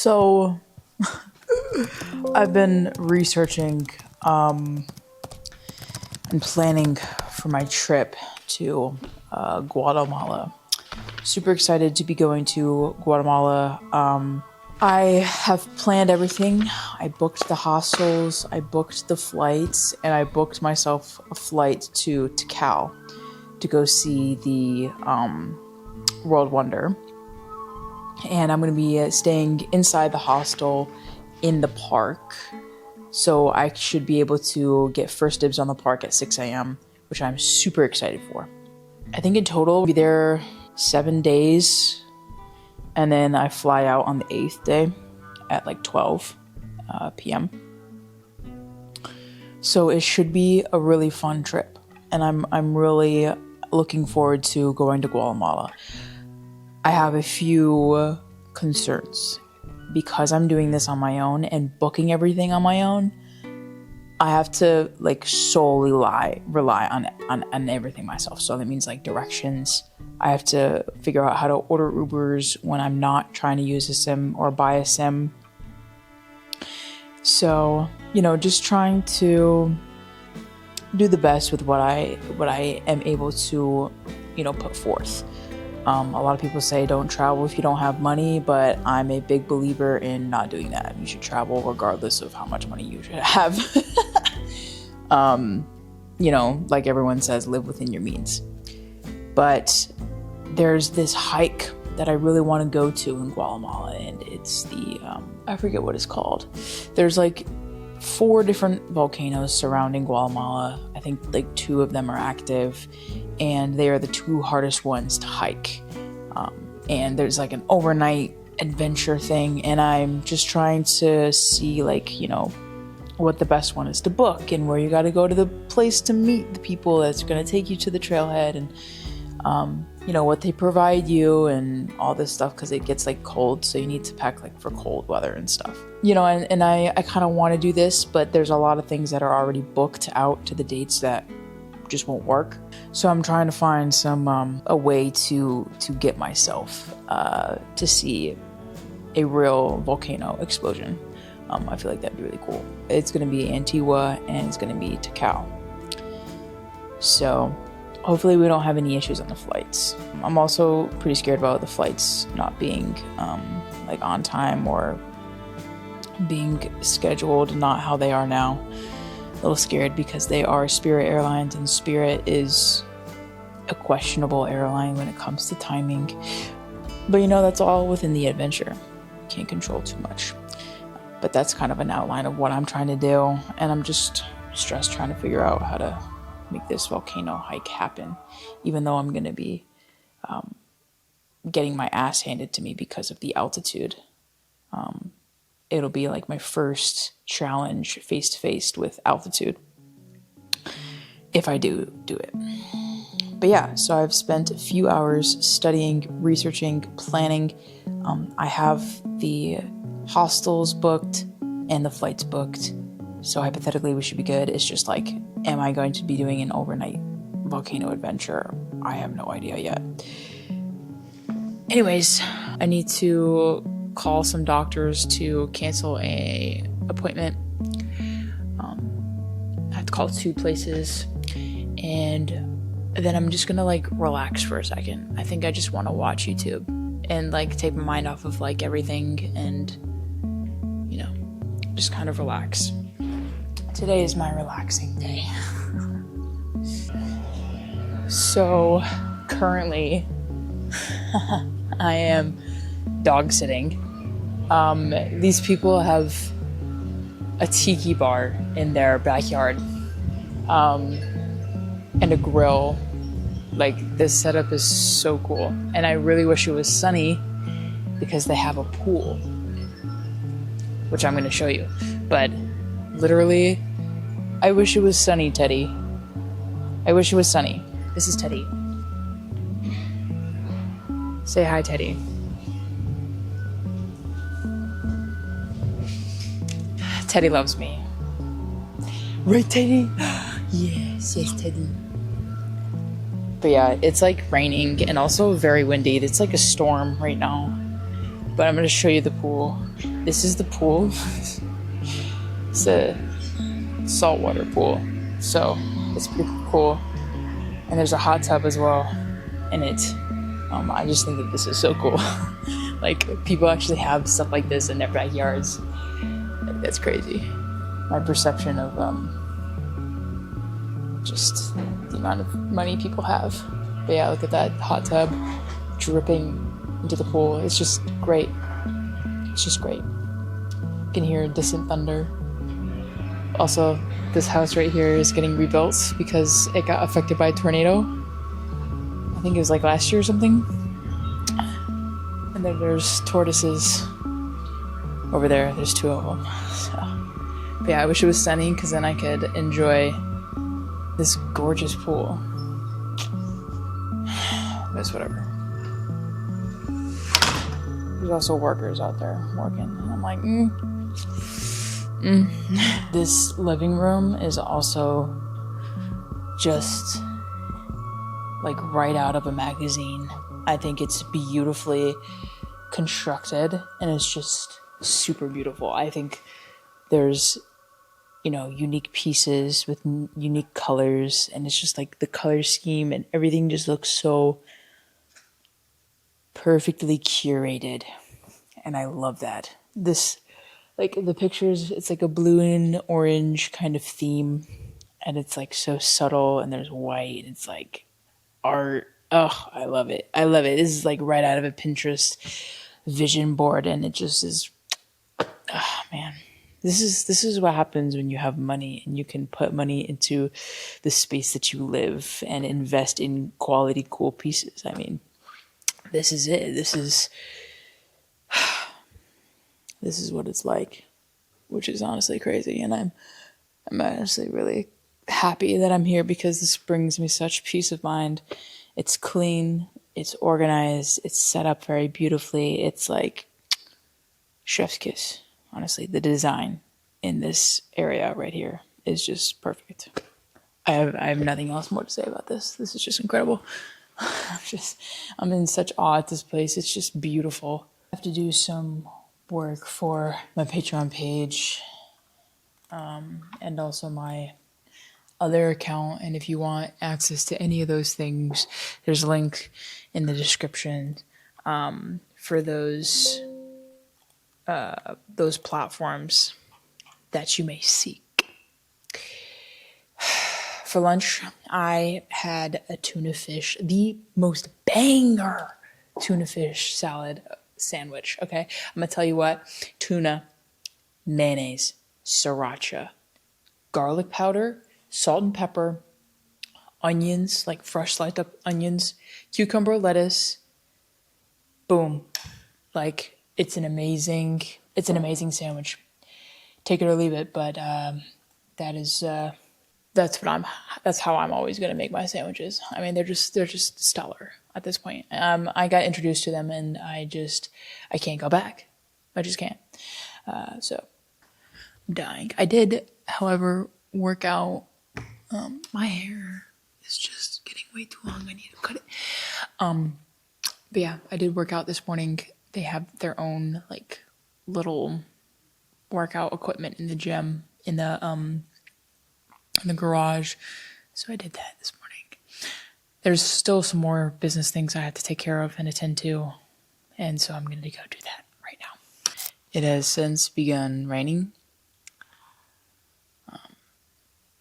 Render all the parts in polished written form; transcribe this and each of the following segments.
So I've been researching and planning for my trip to Guatemala. Super excited to be going to Guatemala. I have planned everything. I booked the hostels, I booked the flights, and I booked myself a flight to Cal to go see the World Wonder. And I'm going to be staying inside the hostel in the park. So I should be able to get first dibs on the park at 6 a.m., which I'm super excited for. I think in total I'll be there 7 days. And then I fly out on the 8th day at like 12 p.m. So it should be a really fun trip. And I'm really looking forward to going to Guatemala. I have a few concerns because I'm doing this on my own and booking everything on my own. I have to like solely rely on everything myself. So that means like directions. I have to figure out how to order Ubers when I'm not trying to use a sim or buy a sim. So, just trying to do the best with what I am able to, put forth. A lot of people say don't travel if you don't have money, but I'm a big believer in not doing that. You should travel regardless of how much money you should have. Like everyone says, live within your means. But there's this hike that I really want to go to in Guatemala, and it's the, I forget what it's called. There's like 4 different volcanoes surrounding Guatemala. I think like 2 of them are active, and they are the 2 hardest ones to hike. And there's like an overnight adventure thing, and I'm just trying to see what the best one is to book and where you got to go to the place to meet the people that's going to take you to the trailhead, and what they provide you and all this stuff, because it gets like cold, so you need to pack like for cold weather and stuff. And I kind of want to do this, but there's a lot of things that are already booked out to the dates that just won't work. So I'm trying to find a way to get myself to see a real volcano explosion. I feel like that'd be really cool. It's going to be Antigua and it's going to be Tikal. So hopefully we don't have any issues on the flights. I'm also pretty scared about the flights not being on time or being scheduled not how they are now. A little scared because they are Spirit Airlines, and Spirit is a questionable airline when it comes to timing. But that's all within the adventure. Can't control too much. But that's kind of an outline of what I'm trying to do, and I'm just stressed trying to figure out how to make this volcano hike happen, even though I'm going to be getting my ass handed to me because of the altitude. It'll be like my first challenge face-to-face with altitude, if I do it. But yeah, so I've spent a few hours studying, researching, planning. I have the hostels booked and the flights booked, so hypothetically we should be good. It's just like, am I going to be doing an overnight volcano adventure? I have no idea yet. Anyways, I need to call some doctors to cancel a appointment. I have to call 2 places, and then I'm just gonna relax for a second. I think I just want to watch YouTube and take my mind off of everything and just kind of relax. Today is my relaxing day. So currently I am dog sitting. These people have a tiki bar in their backyard, and a grill. This setup is so cool, and I really wish it was sunny because they have a pool, which I'm going to show you. But literally, I wish it was sunny, Teddy. I wish it was sunny. This is Teddy. Say hi, Teddy. Teddy loves me. Right, Teddy? Yes, Teddy. But yeah, it's raining and also very windy. It's like a storm right now. But I'm going to show you the pool. This is the pool. It's a saltwater pool, so it's pretty cool. And there's a hot tub as well in it. I just think that this is so cool. Like, people actually have stuff like this in their backyards. Like, that's crazy. My perception of just the amount of money people have. But yeah, look at that hot tub dripping into the pool. It's just great. It's just great. You can hear distant thunder. Also, this house right here is getting rebuilt because it got affected by a tornado. I think it was like last year or something. And then there's tortoises over there. There's 2 of them. So, but yeah, I wish it was sunny because then I could enjoy this gorgeous pool. But it's whatever. There's also workers out there working. And I'm like, This living room is also just like right out of a magazine. I think it's beautifully constructed and it's just super beautiful. I think there's, unique pieces with unique colors, and it's just like the color scheme and everything just looks so perfectly curated. And I love that. This, like the pictures, it's like a blue and orange kind of theme, and it's like so subtle, and there's white, and it's like art. Oh, I love it. I love it. This is like right out of a Pinterest vision board, and it just is, oh man. This is what happens when you have money and you can put money into the space that you live and invest in quality, cool pieces. I mean, this is it. This is what it's like, which is honestly crazy. And I'm honestly really happy that I'm here because this brings me such peace of mind. It's clean, it's organized, it's set up very beautifully. It's like chef's kiss. Honestly, the design in this area right here is just perfect. I have nothing else more to say about this. This is just incredible. I'm in such awe at this place. It's just beautiful. I have to do some work for my Patreon page, and also my other account. And if you want access to any of those things, there's a link in the description for those platforms that you may seek. For lunch, I had a tuna fish, the most banger tuna fish salad sandwich, okay? I'm gonna tell you what, tuna, mayonnaise, sriracha, garlic powder, salt and pepper, onions, like fresh sliced up onions, cucumber, lettuce, boom. Like, it's an amazing sandwich. Take it or leave it, but that's how I'm always gonna make my sandwiches. I mean, they're just stellar at this point. I got introduced to them, and I can't go back. I just can't. So I'm dying. I did, however, work out. My hair is just getting way too long. I need to cut it. But yeah, I did work out this morning. They have their own like little workout equipment in the gym, in the garage. So I did that this morning. There's still some more business things I have to take care of and attend to, and so I'm going to go do that right now. It has since begun raining.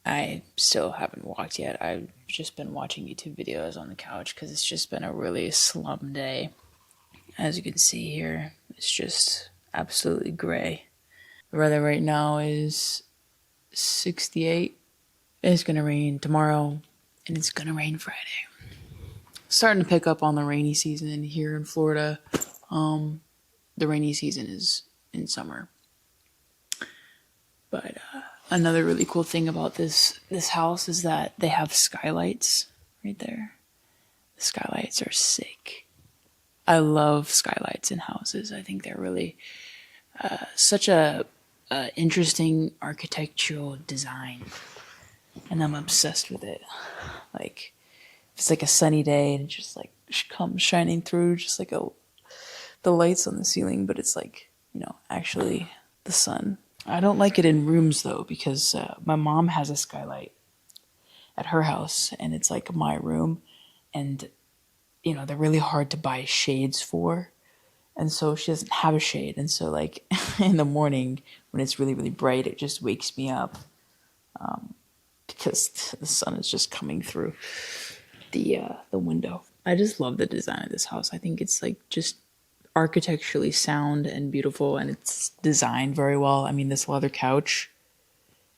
I still haven't walked yet. I've just been watching YouTube videos on the couch because it's just been a really slum day. As you can see here, it's just absolutely gray. The weather right now is 68. It's going to rain tomorrow, and it's going to rain Friday. Starting to pick up on the rainy season here in Florida. The rainy season is in summer. But another really cool thing about this house is that they have skylights right there. The skylights are sick. I love skylights in houses. I think they're really such a interesting architectural design, and I'm obsessed with it. Like, it's like a sunny day and it just like comes shining through, just like the lights on the ceiling, but it's like actually the sun. I don't like it in rooms though, because my mom has a skylight at her house and it's like my room, and they're really hard to buy shades for. And so she doesn't have a shade. And so like in the morning when it's really, really bright, it just wakes me up because the sun is just coming through the window. I just love the design of this house. I think it's like just architecturally sound and beautiful, and it's designed very well. I mean, this leather couch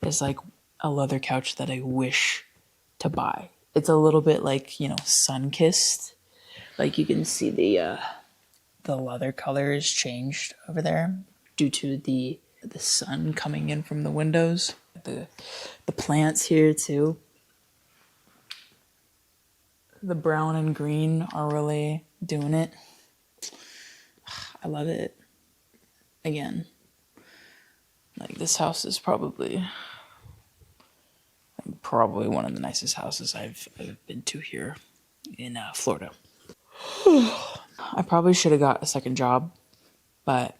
is like a leather couch that I wish to buy. It's a little bit like, sun-kissed. Like you can see the leather color is changed over there due to the sun coming in from the windows. The plants here too. The brown and green are really doing it. I love it. Again, like this house is probably one of the nicest houses I've been to here in Florida. I probably should have got a second job, but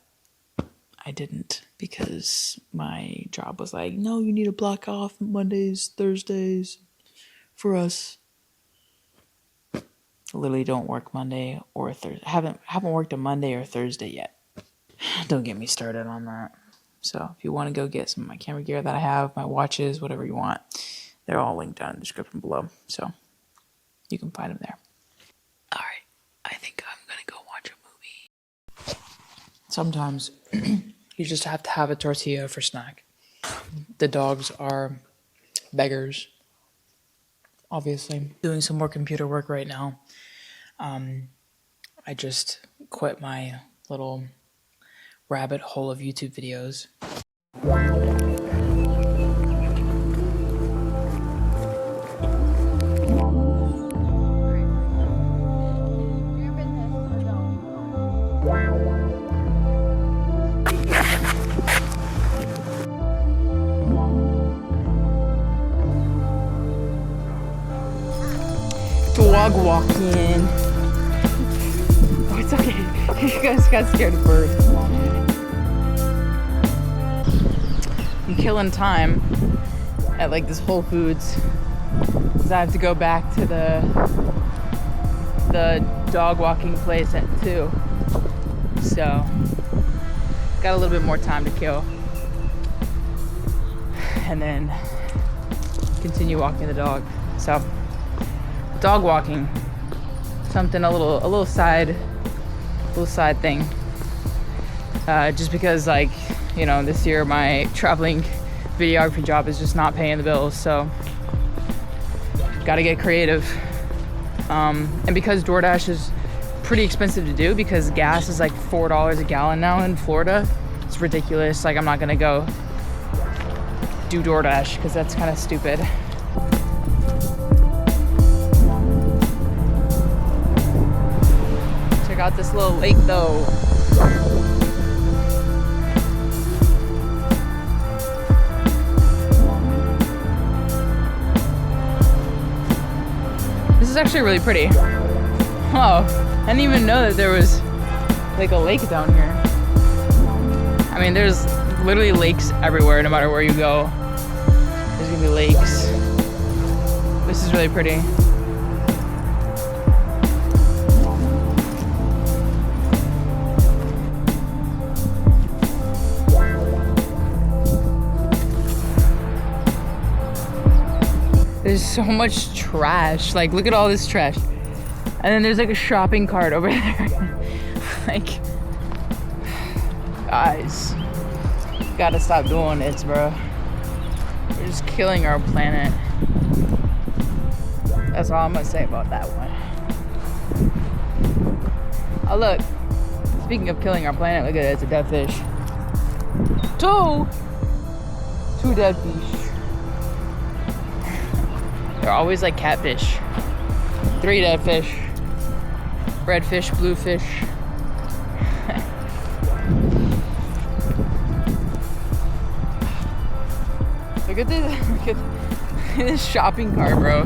I didn't, because my job was like, no, you need to block off Mondays, Thursdays for us. I literally don't work Monday or Thursday. Haven't worked a Monday or Thursday yet. Don't get me started on that. So if you want to go get some of my camera gear that I have, my watches, whatever you want, they're all linked down in the description below. So you can find them there. All right, I think I'm going to go watch a movie. Sometimes you just have to have a tortilla for snack. The dogs are beggars, obviously. Doing some more computer work right now. I just quit my little rabbit hole of YouTube videos. Dog walking. Oh, it's okay. You guys got scared of birds. I'm killing time at like this Whole Foods because I have to go back to the dog walking place at 2. So got a little bit more time to kill, and then continue walking the dog. So dog walking, something a little side thing. Just because, like, this year my traveling videography job is just not paying the bills, so gotta get creative. And because DoorDash is pretty expensive to do, because gas is like $4 a gallon now in Florida, it's ridiculous. Like, I'm not gonna go do DoorDash because that's kind of stupid. Check out this little lake though. This is actually really pretty. Oh, I didn't even know that there was like a lake down here. I mean, there's literally lakes everywhere, no matter where you go. There's gonna be lakes. This is really pretty. There's so much trash. Like, look at all this trash. And then there's like a shopping cart over there. Like, guys, gotta stop doing this, bro. We're just killing our planet. That's all I'm gonna say about that one. Oh, look. Speaking of killing our planet, look at it. It's a dead fish. Two dead fish. They're always like catfish. 3 dead fish. Red fish, blue fish. Look at this shopping cart, bro.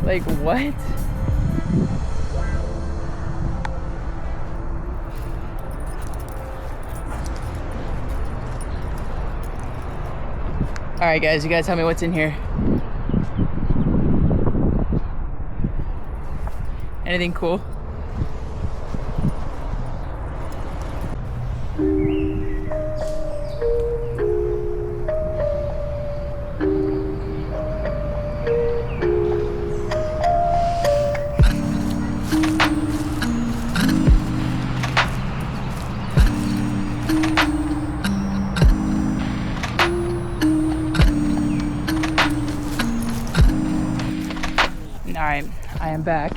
Like, what? right, guys, you gotta tell me what's in here. Anything cool? Alright, I am back.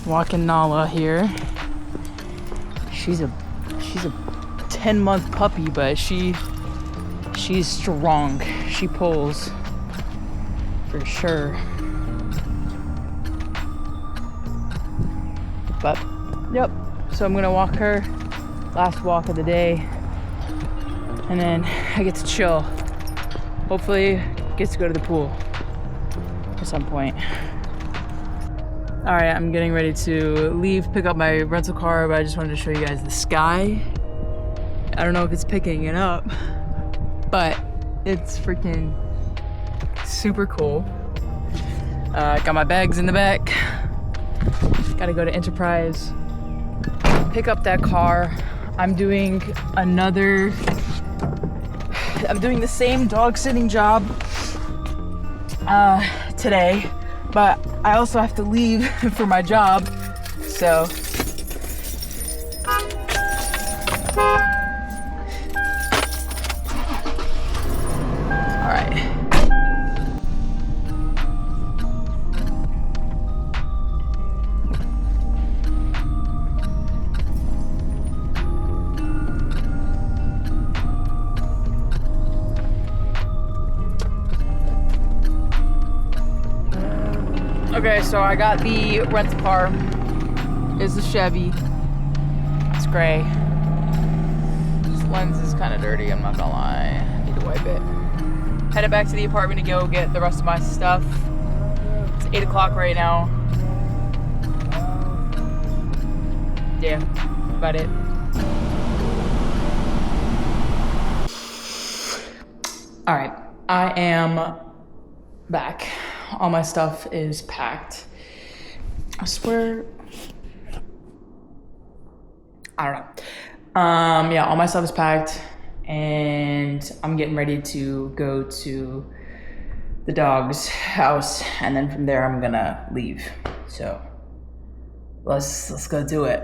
Walking Nala here. She's a 10-month puppy, but she's strong. She pulls for sure. But yep, so I'm gonna walk her, last walk of the day, and then I get to chill. Hopefully gets to go to the pool at some point. All right, I'm getting ready to leave, pick up my rental car, but I just wanted to show you guys the sky. I don't know if it's picking it up, but it's freaking super cool. Got my bags in the back. Gotta go to Enterprise, pick up that car. I'm doing the same dog sitting job today, but I also have to leave for my job, so. All right. Okay, so I got the rental car. It's a Chevy. It's gray. This lens is kind of dirty, I'm not gonna lie. I need to wipe it. Headed back to the apartment to go get the rest of my stuff. It's 8 o'clock right now. Yeah, about it. All right, I am back. All my stuff is packed. I swear, I don't know. Yeah, all my stuff is packed, and I'm getting ready to go to the dog's house, and then from there I'm gonna leave. So let's go do it.